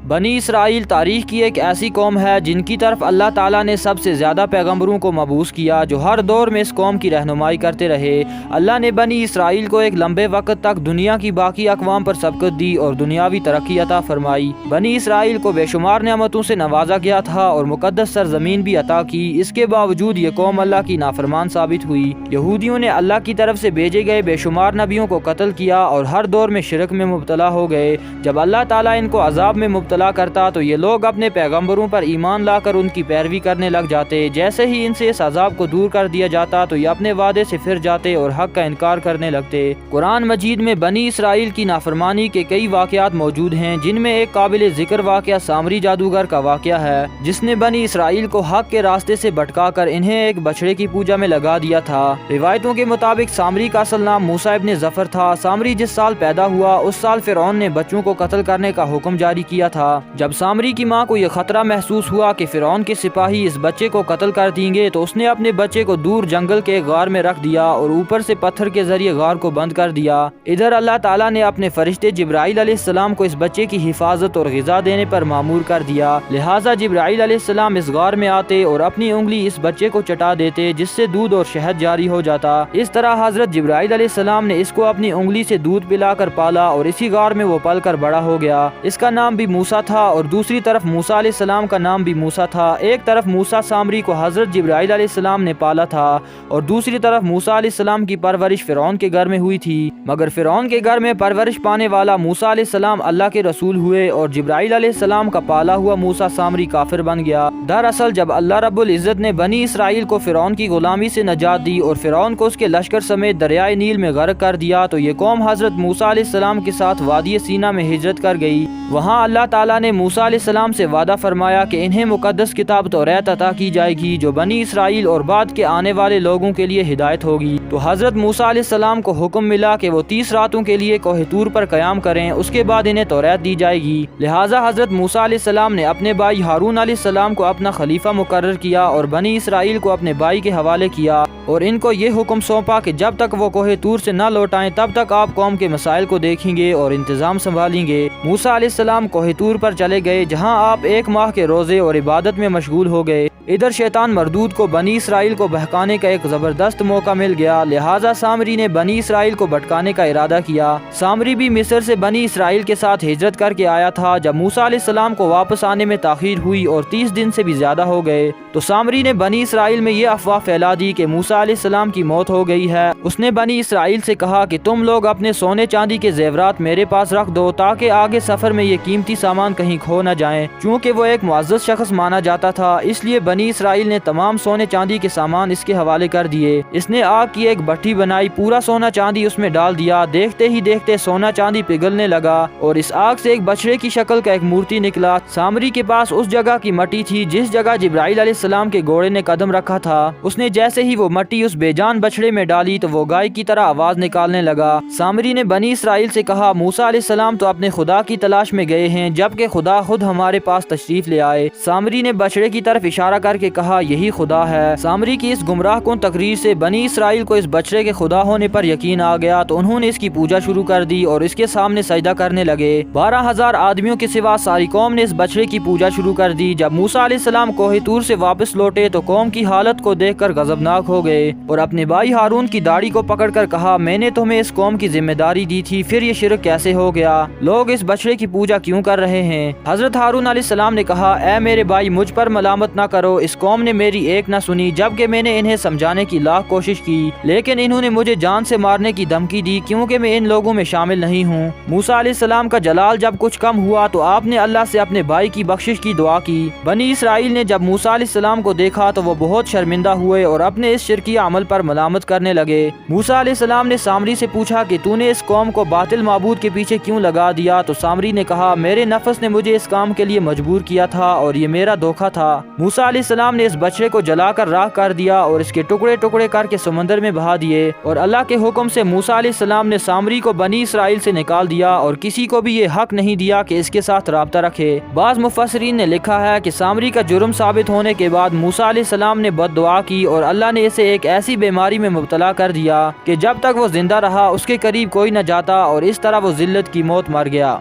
بنی اسرائیل تاریخ کی ایک ایسی قوم ہے جن کی طرف اللہ تعالیٰ نے سب سے زیادہ پیغمبروں کو مبعوث کیا، جو ہر دور میں اس قوم کی رہنمائی کرتے رہے۔ اللہ نے بنی اسرائیل کو ایک لمبے وقت تک دنیا کی باقی اقوام پر سبقت دی اور دنیاوی ترقی عطا فرمائی۔ بنی اسرائیل کو بے شمار نعمتوں سے نوازا گیا تھا اور مقدس سرزمین بھی عطا کی۔ اس کے باوجود یہ قوم اللہ کی نافرمان ثابت ہوئی۔ یہودیوں نے اللہ کی طرف سے بھیجے گئے بے شمار نبیوں کو قتل کیا اور ہر دور میں شرک میں مبتلا ہو گئے۔ جب اللہ تعالیٰ ان کو عذاب میں مبتلا کرتا تو یہ لوگ اپنے پیغمبروں پر ایمان لا کر ان کی پیروی کرنے لگ جاتے۔ جیسے ہی ان سے اس عذاب کو دور کر دیا جاتا تو یہ اپنے وعدے سے پھر جاتے اور حق کا انکار کرنے لگتے۔ قرآن مجید میں بنی اسرائیل کی نافرمانی کے کئی واقعات موجود ہیں، جن میں ایک قابل ذکر واقعہ سامری جادوگر کا واقعہ ہے، جس نے بنی اسرائیل کو حق کے راستے سے بھٹکا کر انہیں ایک بچڑے کی پوجا میں لگا دیا تھا۔ روایتوں کے مطابق سامری کا اصل نام موسیٰ ابن ظفر تھا۔ سامری جس سال پیدا ہوا اس سال فرعون نے بچوں کو قتل کرنے کا حکم جاری کیا تھا۔ جب سامری کی ماں کو یہ خطرہ محسوس ہوا کہ فرعون کے سپاہی اس بچے کو قتل کر دیں گے تو اس نے اپنے بچے کو دور جنگل کے غار میں رکھ دیا اور اوپر سے پتھر کے ذریعے غار کو بند کر دیا۔ ادھر اللہ تعالیٰ نے اپنے فرشتے جبرائیل علیہ السلام کو اس بچے کی حفاظت اور غذا دینے پر مامور کر دیا، لہٰذا جبرائیل علیہ السلام اس غار میں آتے اور اپنی انگلی اس بچے کو چٹا دیتے، جس سے دودھ اور شہد جاری ہو جاتا۔ اس طرح حضرت جبرائیل علیہ السلام نے اس کو اپنی انگلی سے دودھ پلا کر پالا اور اسی غار میں وہ پل کر بڑا ہو گیا۔ اس کا نام بھی موسیٰ تھا اور دوسری طرف موسیٰ علیہ السلام کا نام بھی موسیٰ تھا۔ ایک طرف موسیٰ سامری کو حضرت جبرائیل علیہ السلام نے پالا تھا اور دوسری طرف موسیٰ علیہ السلام کی پرورش فرعون کے گھر میں ہوئی تھی، مگر فرعون کے گھر میں پرورش پانے والا موسیٰ علیہ السلام اللہ کے رسول ہوئے اور جبرائیل علیہ السلام کا پالا ہوا موسیٰ سامری کافر بن گیا۔ دراصل جب اللہ رب العزت نے بنی اسرائیل کو فرعون کی غلامی سے نجات دی اور فرعون کو اس کے لشکر سمیت دریائے نیل میں غرق کر دیا تو یہ قوم حضرت موسیٰ علیہ السلام کے ساتھ وادی سینا میں ہجرت کر گئی۔ وہاں اللہ تعالیٰ نے موسیٰ علیہ السلام سے وعدہ فرمایا کہ انہیں مقدس کتاب توریت عطا کی جائے گی جو بنی اسرائیل اور بعد کے آنے والے لوگوں کے لیے ہدایت ہوگی۔ تو حضرت موسیٰ علیہ السلام کو حکم ملا کہ وہ 30 راتوں کے لیے کوہ طور پر قیام کریں، اس کے بعد انہیں توریت دی جائے گی۔ لہٰذا حضرت موسیٰ علیہ السلام نے اپنے بھائی ہارون علیہ السلام کو اپنا خلیفہ مقرر کیا اور بنی اسرائیل کو اپنے بھائی کے حوالے کیا اور ان کو یہ حکم سونپا کہ جب تک وہ کوہ طور سے نہ لوٹائیں تب تک آپ قوم کے مسائل کو دیکھیں گے اور انتظام سنبھالیں گے۔ موسیٰ علیہ السلام کوہ طور پر چلے گئے جہاں آپ 1 ماہ کے روزے اور عبادت میں مشغول ہو گئے۔ ادھر شیطان مردود کو بنی اسرائیل کو بہکانے کا ایک زبردست موقع مل گیا، لہٰذا سامری نے بنی اسرائیل کو بھٹکانے کا ارادہ کیا۔ سامری بھی مصر سے بنی اسرائیل کے ساتھ ہجرت کر کے آیا تھا۔ جب موسیٰ علیہ السلام کو واپس آنے میں تاخیر ہوئی اور 30 دن سے بھی زیادہ ہو گئے تو سامری نے بنی اسرائیل میں یہ افواہ پھیلا دی کہ موسیٰ علیہ السلام کی موت ہو گئی ہے۔ اس نے بنی اسرائیل سے کہا کہ تم لوگ اپنے سونے چاندی کے زیورات میرے پاس رکھ دو تاکہ آگے سفر میں یہ قیمتی سامان کہیں کھو نہ جائیں۔ چونکہ وہ ایک معزز شخص مانا جاتا تھا اس لیے بنی اسرائیل نے تمام سونے چاندی کے سامان اس کے حوالے کر دیے۔ اس نے آگ کی ایک بھٹی بنائی، پورا سونا چاندی اس میں ڈال دیا۔ دیکھتے ہی دیکھتے سونا چاندی پگھلنے لگا اور اس آگ سے ایک بچڑے کی شکل کا ایک مورتی نکلا۔ سامری کے پاس اس جگہ کی مٹی تھی جس جگہ جبرائیل علیہ السلام کے گھوڑے نے قدم رکھا تھا۔ اس نے جیسے ہی وہ مٹی اس بے جان بچڑے میں ڈالی تو وہ گائے کی طرح آواز نکالنے لگا۔ سامری نے بنی اسرائیل سے کہا موسیٰ علیہ السلام تو اپنے خدا کی تلاش میں گئے ہیں جبکہ خدا خود ہمارے پاس تشریف لے آئے۔ سامری نے بچڑے کی طرف اشارہ کر کے کہا یہی خدا ہے۔ سامری کی اس گمراہ کن تقریر سے بنی اسرائیل کو اس بچڑے کے خدا ہونے پر یقین آ گیا تو انہوں نے اس کی پوجا شروع کر دی اور اس کے سامنے سجدہ کرنے لگے۔ 12,000 آدمیوں کے سوا ساری قوم نے اس بچڑے کی پوجا شروع کر دی۔ جب موسیٰ علیہ السلام کوہ طور سے واپس لوٹے تو قوم کی حالت کو دیکھ کر غضبناک ہو گئے اور اپنے بھائی ہارون کی داڑھی کو پکڑ کر کہا میں نے تمہیں اس قوم کی ذمہ داری دی تھی، پھر یہ شرک کیسے ہو گیا؟ لوگ اس بچڑے کی پوجا کیوں کر رہے ہیں؟ حضرت ہارون علیہ السلام نے کہا اے میرے بھائی مجھ پر ملامت نہ کرو، اس قوم نے میری ایک نہ سنی جبکہ میں نے انہیں سمجھانے کی لاکھ کوشش کی لیکن انہوں نے مجھے جان سے مارنے کی دھمکی دی کیونکہ میں ان لوگوں میں شامل نہیں ہوں۔ موسیٰ علیہ السلام کا جلال جب کچھ کم ہوا تو آپ نے اللہ سے اپنے بھائی کی بخشش کی دعا کی۔ بنی اسرائیل نے جب موسیٰ علیہ السلام کو دیکھا تو وہ بہت شرمندہ ہوئے اور اپنے اس شرکی عمل پر ملامت کرنے لگے۔ موسیٰ علیہ السلام نے سامری سے پوچھا کہ تو نے اس قوم کو باطل معبود کے پیچھے کیوں لگا دیا؟ تو سامری نے کہا میرے نفس نے مجھے اس کام کے لیے مجبور کیا تھا اور یہ میرا دھوکہ تھا۔ موسیٰ علیہ السلام نے اس بچڑے کو جلا کر راکھ کر دیا اور اس کے ٹکڑے ٹکڑے کر کے سمندر میں بہا دیے اور اللہ کے حکم سے موسیٰ علیہ السلام نے سامری کو بنی اسرائیل سے نکال دیا اور کسی کو بھی یہ حق نہیں دیا کہ اس کے ساتھ رابطہ رکھے۔ بعض مفسرین نے لکھا ہے کہ سامری کا جرم ثابت ہونے کے بعد موسیٰ علیہ السلام نے بد دعا کی اور اللہ نے اسے ایک ایسی بیماری میں مبتلا کر دیا کہ جب تک وہ زندہ رہا اس کے قریب کوئی نہ جاتا اور اس طرح وہ ذلت کی موت مر گیا۔